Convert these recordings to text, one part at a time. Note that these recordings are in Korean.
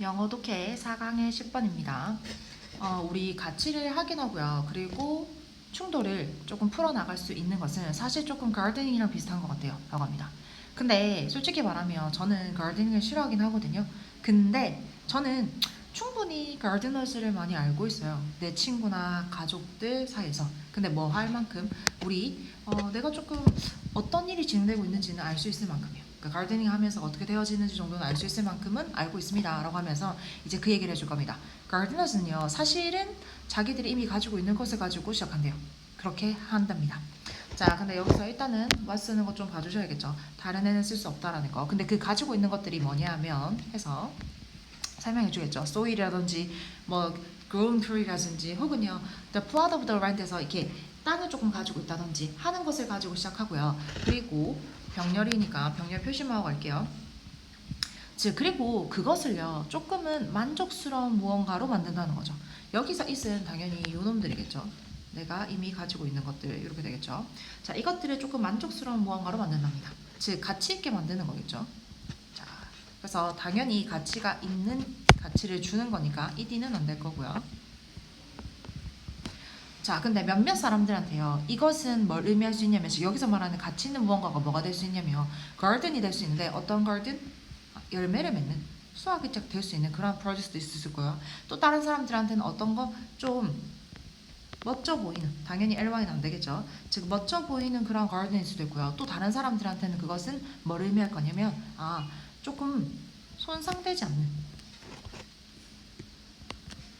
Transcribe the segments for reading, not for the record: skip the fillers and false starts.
영어 독해 4강의 10번입니다. 우리 가치를 확인하고요. 그리고 충돌을 조금 풀어나갈 수 있는 것은 사실 조금 가르데닝이랑 비슷한 것 같아요. 라고 합니다. 근데 솔직히 말하면 저는 가르데닝을 싫어하긴 하거든요. 근데 저는 충분히 가르디너스를 많이 알고 있어요. 내 친구나 가족들 사이에서. 근데 뭐 할 만큼 내가 조금 어떤 일이 진행되고 있는지는 알 수 있을 만큼이요. 그러니까 가르데닝 하면서 어떻게 되어지는지 정도는 알 수 있을 만큼은 알고 있습니다. 라고 하면서 이제 그 얘기를 해줄 겁니다. 가르디너스는요, 사실은 자기들이 이미 가지고 있는 것을 가지고 시작한대요. 그렇게 한답니다. 자, 근데 여기서 일단은 뭐 쓰는 거 좀 봐주셔야겠죠. 다른 애는 쓸 수 없다라는 거. 근데 그 가지고 있는 것들이 뭐냐면 해서 설명해 주겠죠. soil이라든지 뭐 grown tree라든지 혹은요 the plot of the land에서 이렇게 땅을 조금 가지고 있다든지 하는 것을 가지고 시작하고요. 그리고 병렬이니까 병렬 표시만 하고 갈게요. 즉 그리고 그것을요 조금은 만족스러운 무언가로 만든다는 거죠. 여기서 it은 당연히 요놈들이겠죠. 내가 이미 가지고 있는 것들 이렇게 되겠죠. 자, 이것들을 조금 만족스러운 무언가로 만든답니다. 즉 가치 있게 만드는 거겠죠. 자, 그래서 당연히 가치가 있는 가치를 주는 거니까 it는 안 될 거고요. 자, 근데 몇몇 사람들한테요, 이것은 뭘 의미할 수 있냐면 여기서 말하는 가치 있는 무언가가 뭐가 될 수 있냐면 garden이 될 수 있는데 어떤 garden? 열매를 맺는 수확이 될 수 있는 그런 프로젝트도 있을 거예요. 또 다른 사람들한테는 어떤 거 좀 멋져 보이는, 당연히 L1은 안 되겠죠. 즉 멋져 보이는 그런 가든일 수도 있고요. 또 다른 사람들한테는 그것은 뭘 의미할 거냐면 조금 손상되지 않는,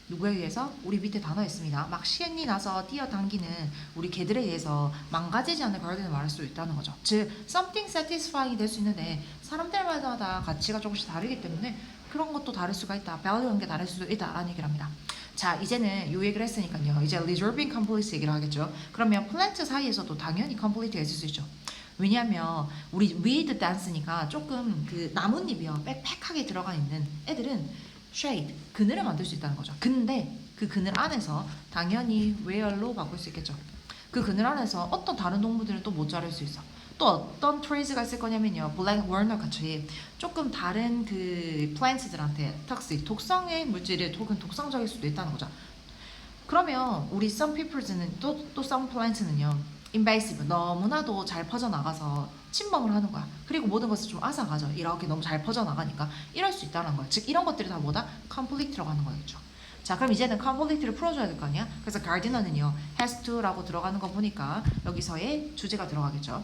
누구에 의해서? 우리 밑에 단어 있습니다. 막 시행이 나서 뛰어당기는 우리 개들에 의해서 망가지지 않는 가든을 말할 수 있다는 거죠. 즉 something satisfying이 될 수 있는데 사람들마다 가치가 조금씩 다르기 때문에 그런 것도 다를 수가 있다. value한 게 다를 수도 있다라는 얘기를 합니다. 자, 이제는 요 얘기를 했으니까요. 이제 resolving conflict 얘기를 하겠죠. 그러면 플랜트 사이에서도 당연히 conflict가 있을 수 있죠. 왜냐하면 우리 weed dance니까 조금 그 나뭇잎이요 빽빽하게 들어가 있는 애들은 shade, 그늘을 만들 수 있다는 거죠. 근데 그 그늘 안에서 당연히 where로 바꿀 수 있겠죠. 그 그늘 안에서 어떤 다른 동물들은 또 못 자랄 수 있어. 또 어떤 트레이즈가 있을 거냐면요, 블랙 워너 같이 조금 다른 그 플랜트들한테 독성의 물질이 혹은 독성적일 수도 있다는 거죠. 그러면 우리 some peoples는 또 some plants는요 invasive, 너무나도 잘 퍼져나가서 침범을 하는 거야. 그리고 모든 것을 좀 앗아가죠. 이렇게 너무 잘 퍼져나가니까 이럴 수 있다는 거야. 즉 이런 것들이 다 뭐다? conflict라고 하는 거겠죠. 자, 그럼 이제는 conflict를 풀어줘야 될 거 아니야? 그래서 gardener는요 has to라고 들어가는 거 보니까 여기서의 주제가 들어가겠죠.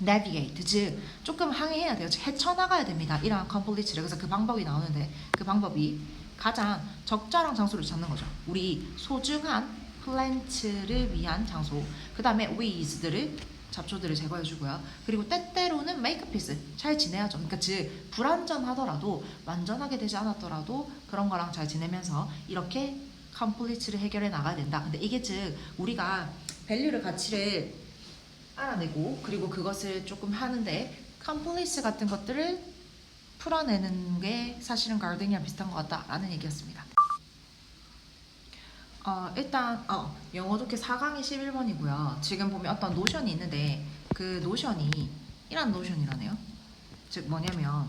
navigate, 즉 조금 항해해야 돼요. 즉 헤쳐나가야 됩니다. 이러한 conflict를. 그래서 그 방법이 나오는데 그 방법이 가장 적절한 장소를 찾는 거죠. 우리 소중한 플랜트를 위한 장소. 그 다음에 weeds들을, 잡초들을 제거해주고요. 그리고 때때로는 make peace, 잘 지내야죠. 그러니까 즉 불완전하더라도 완전하게 되지 않았더라도 그런 거랑 잘 지내면서 이렇게 conflict를 해결해 나가야 된다. 근데 이게 즉 우리가 밸류를, 가치를 알아내고 그리고 그것을 조금 하는데 컴플리스 같은 것들을 풀어내는 게 사실은 가르딩이랑 비슷한 것 같다라는 얘기였습니다. 일단 영어 독해 4강이 11번이고요. 지금 보면 어떤 노션이 있는데 그 노션이 이런 노션이라네요. 즉 뭐냐면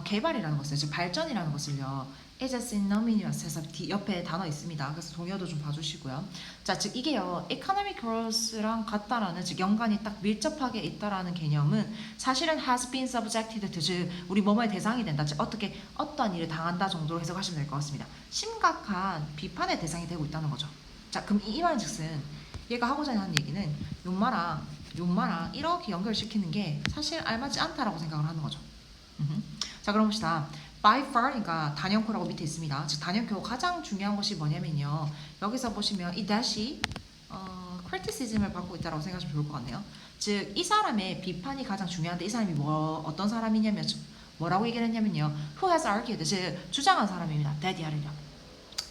개발이라는 것을, 즉 발전이라는 것을요 is synonymous 해서 옆에 단어 있습니다. 그래서 동의어도 좀 봐주시고요. 자, 즉 이게요 economic growth랑 같다라는, 즉 연관이 딱 밀접하게 있다라는 개념은 사실은 has been subjected to, 즉 우리 뭐뭐의 대상이 된다, 즉 어떻게 어떠한 일을 당한다 정도로 해석하시면 될 것 같습니다. 심각한 비판의 대상이 되고 있다는 거죠. 자, 그럼 이 말은즉슨 얘가 하고자 하는 얘기는 요마랑 이렇게 연결시키는 게 사실 알맞지 않다라고 생각을 하는 거죠. 자, 그럼 봅시다. by far니까 단연코라고 밑에 있습니다. 즉 단연코 가장 중요한 것이 뭐냐면요, 여기서 보시면 이 대시 criticism을 받고 있다고 생각하시면 좋을 것 같네요. 즉 이 사람의 비판이 가장 중요한데 이 사람이 어떤 사람이냐면 뭐라고 얘기를 했냐면요, who has argued, 즉 주장한 사람입니다. 데디아를요.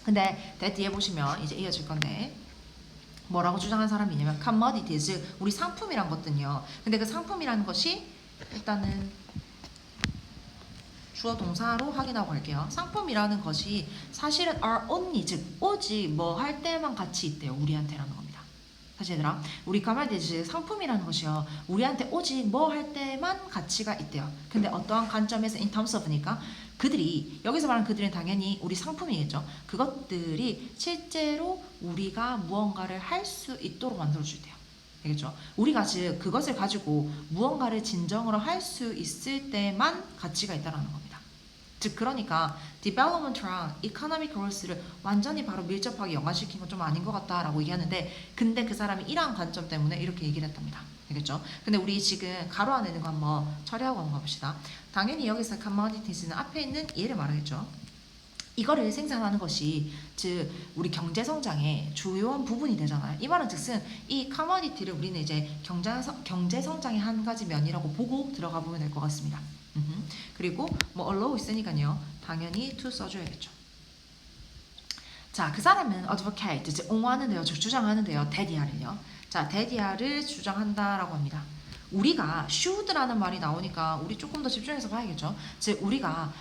근데 that 뒤에 보시면 이제 이어질 건데 뭐라고 주장한 사람이냐면 commodity, 즉 우리 상품이란 것들요. 근데 그 상품이라는 것이 일단은 주어 동사로 확인하고 갈게요. 상품이라는 것이 사실은 are only, 즉 오직 뭐 할 때만 가치 있대요. 우리한테라는 겁니다. 다시 얘들아, 우리 commodity, 상품이라는 것이요 우리한테 오직 뭐 할 때만 가치가 있대요. 근데 어떠한 관점에서 in terms of니까 그들이 여기서 말하는 그들은 당연히 우리 상품이겠죠. 그것들이 실제로 우리가 무언가를 할 수 있도록 만들어줄 때요. 되겠죠? 우리가 즉 그것을 가지고 무언가를 진정으로 할 수 있을 때만 가치가 있다는 겁니다. 즉 그러니까 development랑 economic growth를 완전히 바로 밀접하게 연관시킨 건 좀 아닌 것 같다라고 얘기하는데 근데 그 사람이 이러한 관점 때문에 이렇게 얘기를 했답니다. 알겠죠? 근데 우리 지금 가로 안에 있는 거 한번 처리하고 한번 가봅시다. 당연히 여기서 commodities는 앞에 있는 얘를 말하겠죠. 이거를 생산하는 것이 즉 우리 경제 성장의 주요한 부분이 되잖아요. 이 말은 즉슨 이 커머디티를 우리는 이제 경제 성장의 한 가지 면이라고 보고 들어가 보면 될 것 같습니다. 그리고 뭐 allow 있으니까요. 당연히 to 써줘야겠죠. 자, 그 사람은 advocate, 즉 옹호하는데요, 즉 주장하는데요, 대디아를요. 자, 대디아를 주장한다라고 합니다. 우리가 should라는 말이 나오니까 우리 조금 더 집중해서 봐야겠죠. 즉 우리가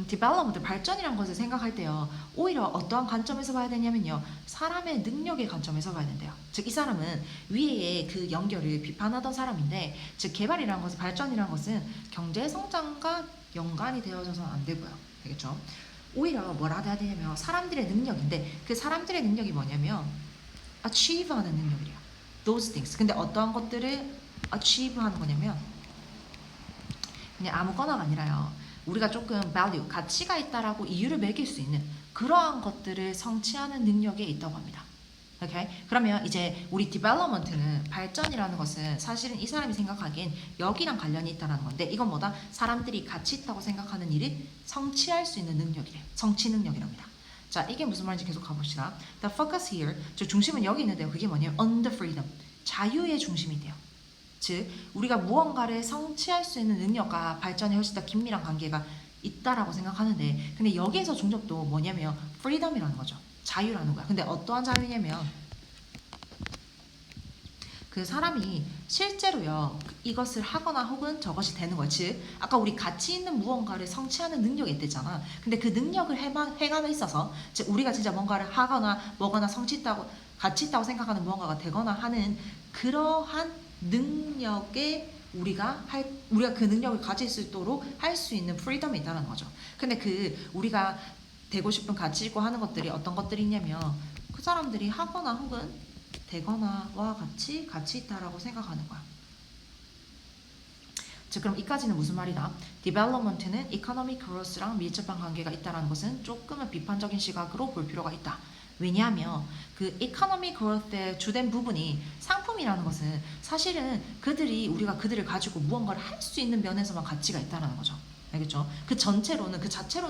development, 발전이란 것을 생각할 때요. 오히려 어떠한 관점에서 봐야 되냐면요. 사람의 능력의 관점에서 봐야 된대요. 즉 이 사람은 위에 그 연결을 비판하던 사람인데 즉 개발이라는 것은 발전이라는 것은 경제 성장과 연관이 되어져서는 안 되고요. 되겠죠? 오히려 뭐라 해야 되냐면 사람들의 능력인데 그 사람들의 능력이 뭐냐면 achieve하는 능력이래요. Those things. 근데 어떠한 것들을 achieve하는 거냐면 그냥 아무거나가 아니라요. 우리가 조금 value, 가치가 있다라고 이유를 매길 수 있는 그러한 것들을 성취하는 능력에 있다고 합니다. 오케이? 그러면 이제 우리 development는 발전이라는 것은 사실은 이 사람이 생각하기엔 여기랑 관련이 있다는 건데 이건 뭐다? 사람들이 가치 있다고 생각하는 일을 성취할 수 있는 능력이래요. 성취 능력이랍니다. 자, 이게 무슨 말인지 계속 가봅시다. The focus here, 즉 중심은 여기 있는데요. 그게 뭐냐면 on the freedom, 자유의 중심이 돼요. 즉 우리가 무언가를 성취할 수 있는 능력과 발전이 훨씬 더 긴밀한 관계가 있다라고 생각하는데 근데 여기에서 중점도 뭐냐면 freedom이라는 거죠. 자유라는 거야. 근데 어떠한 자유냐면 그 사람이 실제로요 이것을 하거나 혹은 저것이 되는 거예요. 즉 아까 우리 가치 있는 무언가를 성취하는 능력이 있댔잖아. 근데 그 능력을 행함에 있어서 즉 우리가 진짜 뭔가를 하거나 뭐거나 가치 있다고 생각하는 무언가가 되거나 하는 그러한 능력에 우리가 그 능력을 가질 수 있도록 할 수 있는 프리덤이 있다는 거죠. 근데 그 우리가 되고 싶은 가치 있고 하는 것들이 어떤 것들이 있냐면 그 사람들이 하거나 혹은 되거나와 같이 가치 있다라고 생각하는 거야. 즉 그럼 이까지는 무슨 말이다? development는 economic growth랑 밀접한 관계가 있다는 것은 조금은 비판적인 시각으로 볼 필요가 있다. 왜냐하면 그 economic growth의 주된 부분이 상품이라는 것은 사실은 우리가 그들을 가지고 무언가를 할 수 있는 면에서만 가치가 있다는 거죠. 알겠죠? 그 자체로는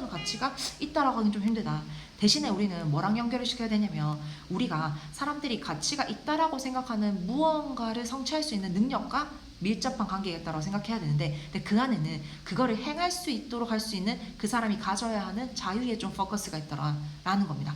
가치가 있다라고 하긴 좀 힘들다. 대신에 우리는 뭐랑 연결을 시켜야 되냐면 우리가 사람들이 가치가 있다라고 생각하는 무언가를 성취할 수 있는 능력과 밀접한 관계가 있다고 생각해야 되는데 근데 그 안에는 그거를 행할 수 있도록 할 수 있는 그 사람이 가져야 하는 자유에 좀 포커스가 있다라는 겁니다.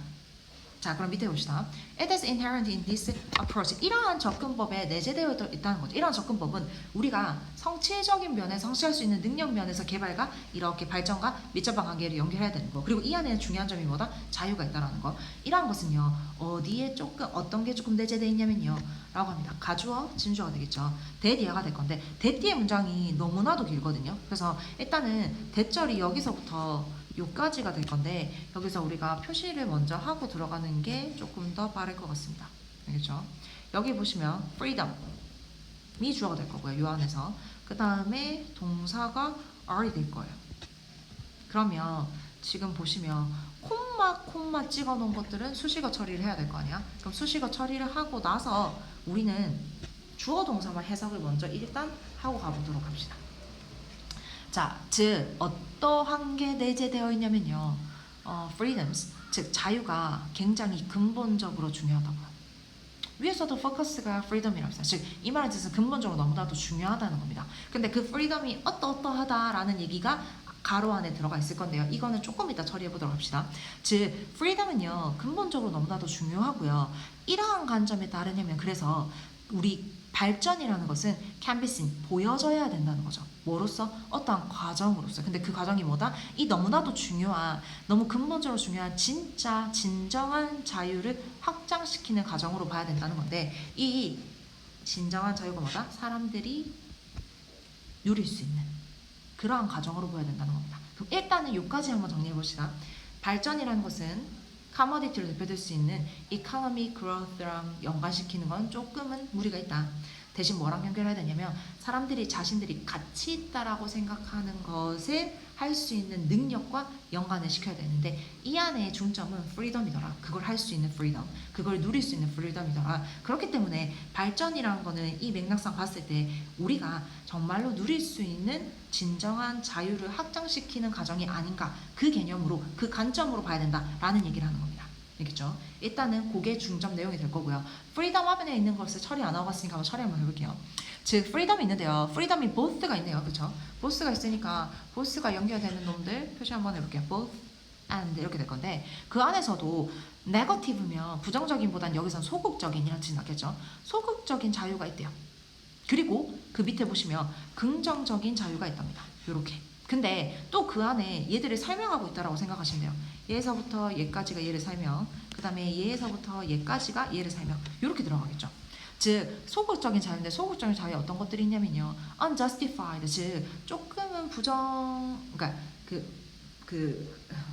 자, 그럼 밑에 봅시다. It is inherent in this approach. 이러한 접근법에 내재되어 있다는 거죠. 이러한 접근법은 우리가 성취적인 면에 성취할 수 있는 능력 면에서 개발과 이렇게 발전과 밀접한 관계를 연결해야 되는 거. 그리고 이 안에는 중요한 점이 뭐다? 자유가 있다는 거. 이러한 것은요. 어떤 게 조금 내재되어 있냐면요. 라고 합니다. 가주어, 진주어가 되겠죠. 대디어가 될 건데 대디의 문장이 너무나도 길거든요. 그래서 일단은 대절이 여기서부터 요까지가 될 건데 여기서 우리가 표시를 먼저 하고 들어가는 게 조금 더 빠를 것 같습니다. 알겠죠? 여기 보시면 freedom이 주어가 될 거고요. 요 안에서 그 다음에 동사가 are이 될 거예요. 그러면 지금 보시면 콤마 찍어 놓은 것들은 수식어 처리를 해야 될 거 아니야? 그럼 수식어 처리를 하고 나서 우리는 주어 동사만 해석을 먼저 일단 하고 가보도록 합시다. 자, 즉 어떠한 게 내재되어 있냐면요. freedoms, 즉 자유가 굉장히 근본적으로 중요하다고요. 위에서도 포커스가 freedom이라고 했어요. 즉 이 말의 뜻은 근본적으로 너무나도 중요하다는 겁니다. 근데 그 freedom이 어떠하다라는 얘기가 가로 안에 들어가 있을 건데요. 이거는 조금 이따 처리해 보도록 합시다. 즉 freedom은요 근본적으로 너무나도 중요하고요. 이러한 관점에 따르려면 그래서 우리 발전이라는 것은 can be seen, 보여져야 된다는 거죠. 뭐로서? 어떠한 과정으로서. 근데 그 과정이 뭐다? 이 너무나도 중요한, 너무 근본적으로 중요한 진짜 진정한 자유를 확장시키는 과정으로 봐야 된다는 건데 이 진정한 자유가 뭐다? 사람들이 누릴 수 있는 그러한 과정으로 보여야 된다는 겁니다. 그럼 일단은 여기까지 한번 정리해 봅시다. 발전이라는 것은 커머디티로 대표될 수 있는 economic growth랑 연관시키는 건 조금은 무리가 있다. 대신 뭐랑 연결해야 되냐면 사람들이 자신들이 가치 있다라고 생각하는 것을 할 수 있는 능력과 연관을 시켜야 되는데 이 안에 중점은 프리덤이더라. 그걸 할 수 있는 프리덤, 그걸 누릴 수 있는 프리덤이더라. 그렇기 때문에 발전이라는 거는 이 맥락상 봤을 때 우리가 정말로 누릴 수 있는 진정한 자유를 확장시키는 과정이 아닌가, 그 개념으로, 그 관점으로 봐야 된다라는 얘기를 하는 겁니다. 알겠죠? 일단은 그게 중점 내용이 될 거고요. 프리덤 화면에 있는 것을 처리 안 하고 갔으니까 한번 처리 한번 해볼게요. 즉 프리덤이 있는데요. 프리덤이 both가 있네요. 그렇죠? both가 있으니까 both가 연결되는 놈들 표시 한번 해볼게요. both and 이렇게 될 건데 그 안에서도 negative면 부정적인보단 여기선 소극적인이라는 뜻이 나겠죠. 소극적인 자유가 있대요. 그리고 그 밑에 보시면 긍정적인 자유가 있답니다. 요렇게. 근데 또 그 안에 얘들을 설명하고 있다라고 생각하시면 돼요. 얘에서부터 얘까지가 얘를 설명, 그 다음에 얘에서부터 얘까지가 얘를 설명, 이렇게 들어가겠죠. 즉 소극적인 자유인데 소극적인 자유에 어떤 것들이 있냐면요, unjustified, 즉 조금은 그러니까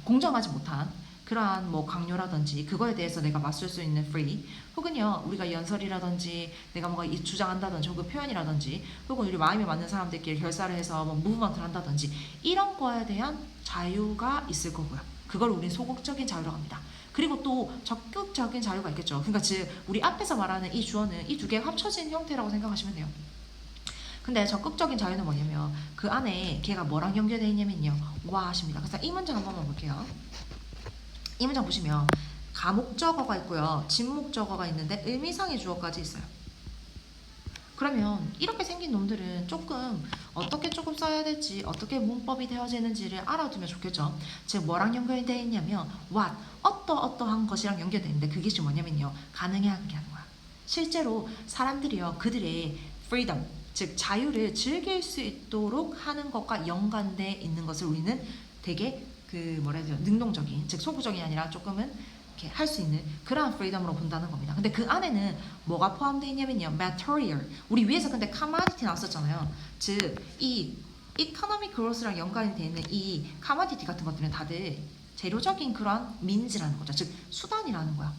공정하지 못한 그러한 뭐 강요라든지 그거에 대해서 내가 맞설 수 있는 free, 혹은요 우리가 연설이라든지 내가 뭔가 주장한다든지 혹은 표현이라든지 혹은 우리 마음에 맞는 사람들끼리 결사를 해서 뭐 무브먼트를 한다든지 이런 거에 대한 자유가 있을 거고요. 그걸 우리는 소극적인 자유라고 합니다. 그리고 또 적극적인 자유가 있겠죠. 그러니까 즉 우리 앞에서 말하는 이 주어는 이 두 개가 합쳐진 형태라고 생각하시면 돼요. 근데 적극적인 자유는 뭐냐면 그 안에 걔가 뭐랑 연결되어 있냐면요, 와십니다. 그래서 이 문장 한번 볼게요. 이 문장 보시면 가목적어가 있고요, 진목적어가 있는데 의미상의 주어까지 있어요. 그러면 이렇게 생긴 놈들은 조금 어떻게 조금 써야 될지, 어떻게 문법이 되어지는지를 알아두면 좋겠죠. 즉 뭐랑 연결되어 있냐면 what, 어떠한 것이랑 연결되어 있는데 그게 지금 뭐냐면요, 가능하게 하는 거야. 실제로 사람들이요 그들의 freedom, 즉 자유를 즐길 수 있도록 하는 것과 연관돼 있는 것을 우리는 되게 뭐라 해야 되죠, 능동적인, 즉 소극적이 아니라 조금은 이렇게 할 수 있는 그러한 프리덤으로 본다는 겁니다. 근데 그 안에는 뭐가 포함되어 있냐면요, material. 우리 위에서 근데 commodity 나왔었잖아요. 즉 이 economic growth랑 연관이 되어 있는 이 commodity 같은 것들은 다들 재료적인 그런 means라는 거죠. 즉 수단이라는 거야.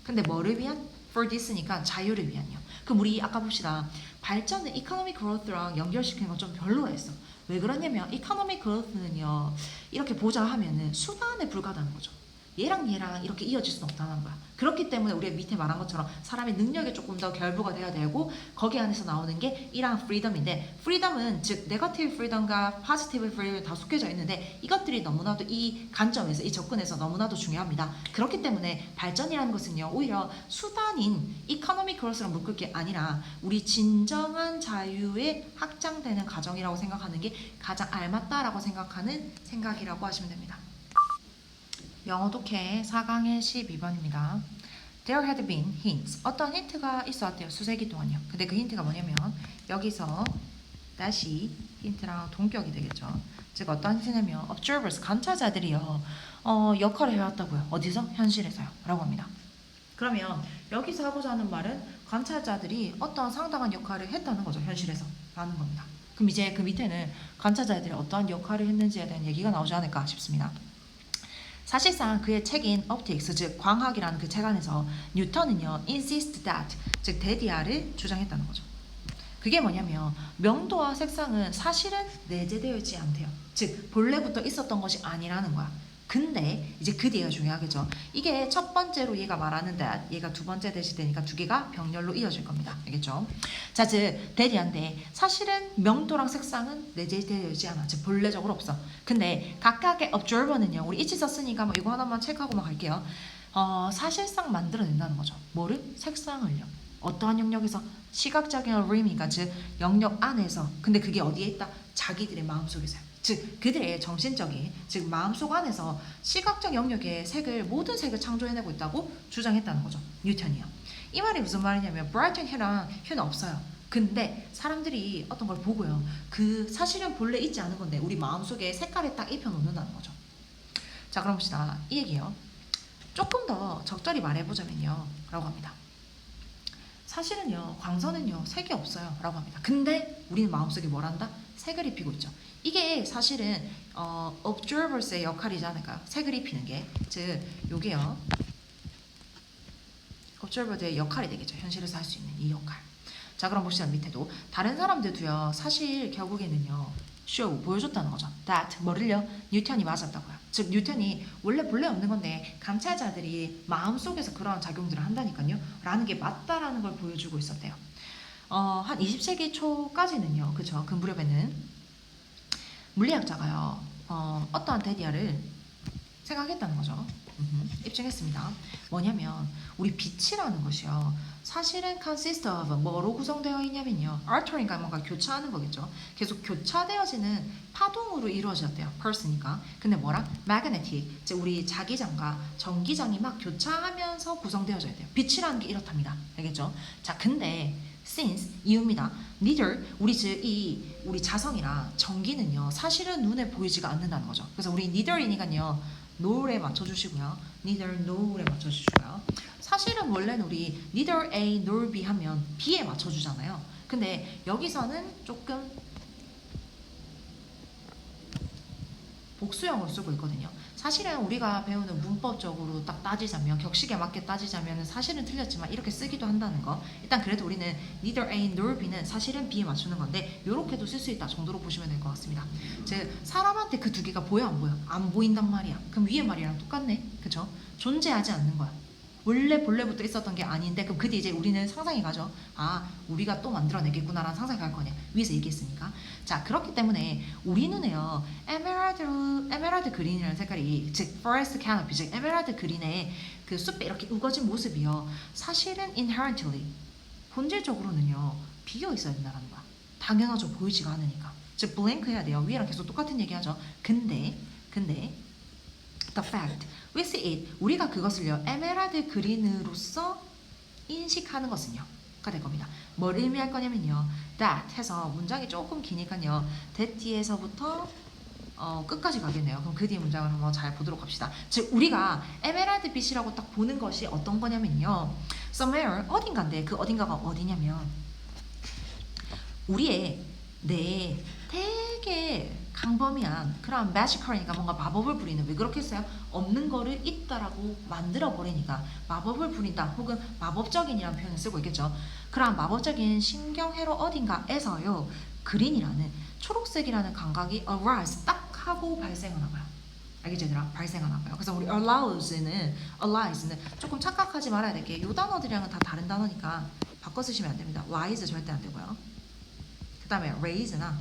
근데 뭐를 위한? for this니까 자유를 위한요. 그럼 우리 아까 봅시다. 발전은 economic growth랑 연결시키는 건 좀 별로라 했어. 왜 그러냐면 economic growth는요 이렇게 보자 하면은 수단에 불과하다는 거죠. 얘랑 이렇게 이어질 수는 없다는 거야. 그렇기 때문에 우리가 밑에 말한 것처럼 사람의 능력에 조금 더 결부가 돼야 되고 거기 안에서 나오는 게 이러한 프리덤인데, 프리덤은 즉 네거티브 프리덤과 포지티브 프리덤이 다 속해져 있는데 이것들이 너무나도 이 관점에서, 이 접근에서 너무나도 중요합니다. 그렇기 때문에 발전이라는 것은요 오히려 수단인 이코노믹 그로스랑 묶을 게 아니라 우리 진정한 자유에 확장되는 과정이라고 생각하는 게 가장 알맞다라고 생각하는 생각이라고 하시면 됩니다. 영어 독해 4강의 12번입니다. There had been hints. 어떤 힌트가 있었대요. 수세기 동안요. 근데 그 힌트가 뭐냐면 여기서 다시 힌트랑 동격이 되겠죠. 즉 어떤 힌트냐면 observers, 관찰자들이요 역할을 해왔다고요. 어디서? 현실에서요. 라고 합니다. 그러면 여기서 하고자 하는 말은 관찰자들이 어떤 상당한 역할을 했다는 거죠. 현실에서 라는 겁니다. 그럼 이제 그 밑에는 관찰자들이 어떠한 역할을 했는지에 대한 얘기가 나오지 않을까 싶습니다. 사실상 그의 책인 Optics, 즉 광학이라는 그 책 안에서 뉴턴은요 insist that, 즉 대디아를 주장했다는 거죠. 그게 뭐냐면 명도와 색상은 사실은 내재되어 있지 않대요. 즉 본래부터 있었던 것이 아니라는 거야. 근데 이제 그 뒤가 중요하겠죠. 이게 첫 번째로 얘가 말하는 that, 얘가 두 번째 대시 되니까 두 개가 병렬로 이어질 겁니다. 알겠죠? 자, 즉 대디한데 사실은 명도랑 색상은 내재되어 있지 않아. 즉 본래적으로 없어. 근데 각각의 observer는요, 우리 이치 썼으니까 뭐 이거 하나만 체크하고만 갈게요. 사실상 만들어낸다는 거죠. 뭐를? 색상을요. 어떠한 영역에서? 시각적인 의미가 즉 영역 안에서. 근데 그게 어디에 있다? 자기들의 마음속에서요. 즉 그들의 정신적인, 즉 마음속 안에서 시각적 영역의 색을, 모든 색을 창조해내고 있다고 주장했다는 거죠. 뉴턴이요. 이 말이 무슨 말이냐면 브라이튼 휴랑 휴는 없어요. 근데 사람들이 어떤 걸 보고요, 그 사실은 본래 있지 않은 건데 우리 마음속에 색깔을 딱 입혀놓는다는 거죠. 자, 그럼 봅시다. 이 얘기요 조금 더 적절히 말해보자면요 라고 합니다. 사실은요 광선은요 색이 없어요 라고 합니다. 근데 우리는 마음속에 뭘 한다? 색을 입히고 있죠. 이게 사실은 observers의 역할이지 않을까요? 색을 입히는 게. 즉 요게요. observer의 역할이 되겠죠. 현실에서 할 수 있는 이 역할. 자, 그럼 봅시다. 밑에도 다른 사람들도요. 사실 결국에는요. show 보여줬다는 거죠. that 뭐를요? 뉴턴이 맞았다고요. 즉 뉴턴이 원래 본래 없는 건데 감찰자들이 마음속에서 그러한 작용들을 한다니까요. 라는 게 맞다라는 걸 보여주고 있었대요. 한 20세기 초까지는요. 그쵸? 그 무렵에는 물리학자가요. 어떠한 테디아를 생각했다는 거죠. 입증했습니다. 뭐냐면 우리 빛이라는 것이요. 사실은 consist of 뭐로 구성되어 있냐면요. artery인가 뭔가 교차하는 거겠죠. 계속 교차되어지는 파동으로 이루어졌대요. pulse니까. 근데 뭐랑? magnetic, 즉 우리 자기장과 전기장이 막 교차하면서 구성되어져야 돼요. 빛이라는 게 이렇답니다. 알겠죠? 자, 근데 since 이유입니다. neither 우리 자성이랑 전기는요. 사실은 눈에 보이지가 않는다는 거죠. 그래서 우리 neither이니까요. no에 맞춰주시고요. neither, no에 맞춰주시고요. 사실은 원래는 우리 neither A nor B 하면 B에 맞춰주잖아요. 근데 여기서는 조금 복수형으로 쓰고 있거든요. 사실은 우리가 배우는 문법적으로 딱 따지자면 격식에 맞게 따지자면 사실은 틀렸지만 이렇게 쓰기도 한다는 거. 일단 그래도 우리는 neither A nor B는 사실은 B에 맞추는 건데 이렇게도 쓸 수 있다 정도로 보시면 될 것 같습니다. 즉 사람한테 그 두 개가 보여 안 보여? 안 보인단 말이야. 그럼 위에 말이랑 똑같네. 그쵸? 존재하지 않는 거야. 원래 본래부터 있었던 게 아닌데 그럼 그때 이제 우리는 상상이 가죠. 아 우리가 또 만들어내겠구나라는 상상이 갈 거냐. 위에서 얘기했으니까. 자 그렇기 때문에 우리 눈에요. 에메랄드 그린이라는 색깔이 즉 forest canopy 즉 에메랄드 그린의 그 숲에 이렇게 우거진 모습이요. 사실은 inherently 본질적으로는요. 비어 있어야 된다는 거야. 당연하죠. 보이지가 않으니까. 즉 blank 해야 돼요. 위에랑 계속 똑같은 얘기하죠. 근데 the fact we see it 우리가 그것을요 에메랄드 그린으로서 인식하는 것은요 가 될 겁니다. 뭘 의미할 거냐면요 that 해서 문장이 조금 기니까요 that 뒤에서부터 끝까지 가겠네요. 그럼 그 뒤에 문장을 한번 잘 보도록 합시다. 즉 우리가 에메랄드 빛이라고 딱 보는 것이 어떤 거냐면요 somewhere 어딘가인데 그 어딘가가 어디냐면 우리의 내 되게 강범위한 그런 매지컬이니까 뭔가 마법을 부리는 왜 그렇게 했어요? 없는 거를 있다라고 만들어 버리니까 마법을 부린다 혹은 마법적인이라는 표현을 쓰고 있겠죠. 그런 마법적인 신경회로 어딘가에서요 그린이라는 초록색이라는 감각이 arise 딱 하고 발생하나 봐요. 알겠죠 얘들아? 발생하나 봐요. 그래서 우리 allows,는 조금 착각하지 말아야 될 게 이 단어들이랑은 다 다른 단어니까 바꿔 쓰시면 안 됩니다. rise 절대 안 되고요. 그 다음에 raise나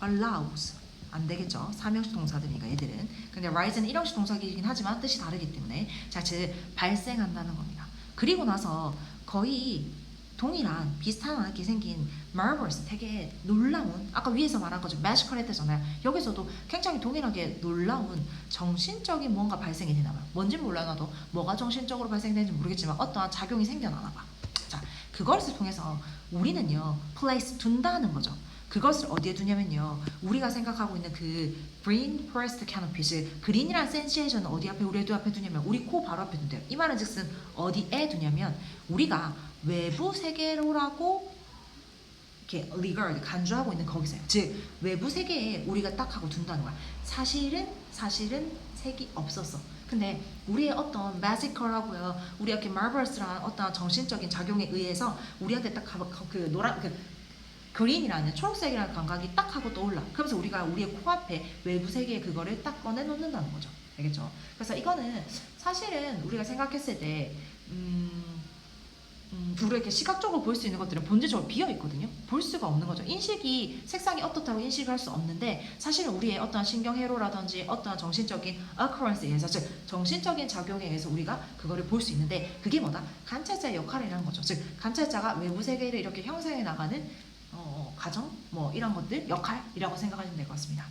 allows 안 되겠죠. 사명식 동사들이니까 얘들은. 근데 rise는 일형식 동사이긴 하지만 뜻이 다르기 때문에 자, 즉 발생한다는 겁니다. 그리고 나서 거의 동일한 비슷하게 생긴 marvelous 되게 놀라운 아까 위에서 말한 거죠. magical 했잖아요. 여기서도 굉장히 동일하게 놀라운 정신적인 뭔가 발생이 되나 봐요. 뭔진 몰라도 뭐가 정신적으로 발생되는지 모르겠지만 어떠한 작용이 생겨나나 봐. 자, 그것을 통해서 우리는요 place 둔다는 거죠. 그것을 어디에 두냐면요 우리가 생각하고 있는 그 green forest canopy 즉 그린이라는 센시에이션은 어디 앞에 우리 앞에 두냐면 우리 코 바로 앞에 둔대요. 이 말은 즉슨 어디에 두냐면 우리가 외부 세계로라고 이렇게 regard 간주하고 있는 거기서요. 즉 외부 세계에 우리가 딱 하고 둔다는 거야. 사실은 색이 없었어. 근데 우리의 어떤 magical하고요 우리 이렇게 marvelous한 어떤 정신적인 작용에 의해서 우리한테 딱 그 노란 그린이라는 초록색이라는 감각이 딱 하고 떠올라. 그러면서 우리가 우리의 코앞에 외부 세계에 그거를 딱 꺼내 놓는다는 거죠. 알겠죠? 그래서 이거는 사실은 우리가 생각했을 때 우리가 이렇게 시각적으로 볼 수 있는 것들은 본질적으로 비어 있거든요. 볼 수가 없는 거죠. 인식이 색상이 어떻다고 인식을 할 수 없는데 사실은 우리의 어떤 신경회로라든지 어떤 정신적인 occurrence에 의해서 즉 정신적인 작용에 의해서 우리가 그거를 볼 수 있는데 그게 뭐다? 관찰자의 역할이라는 거죠. 즉 관찰자가 외부 세계를 이렇게 형성해 나가는 과정 뭐 이런 것들 역할이라고 생각하시면 될 것 같습니다.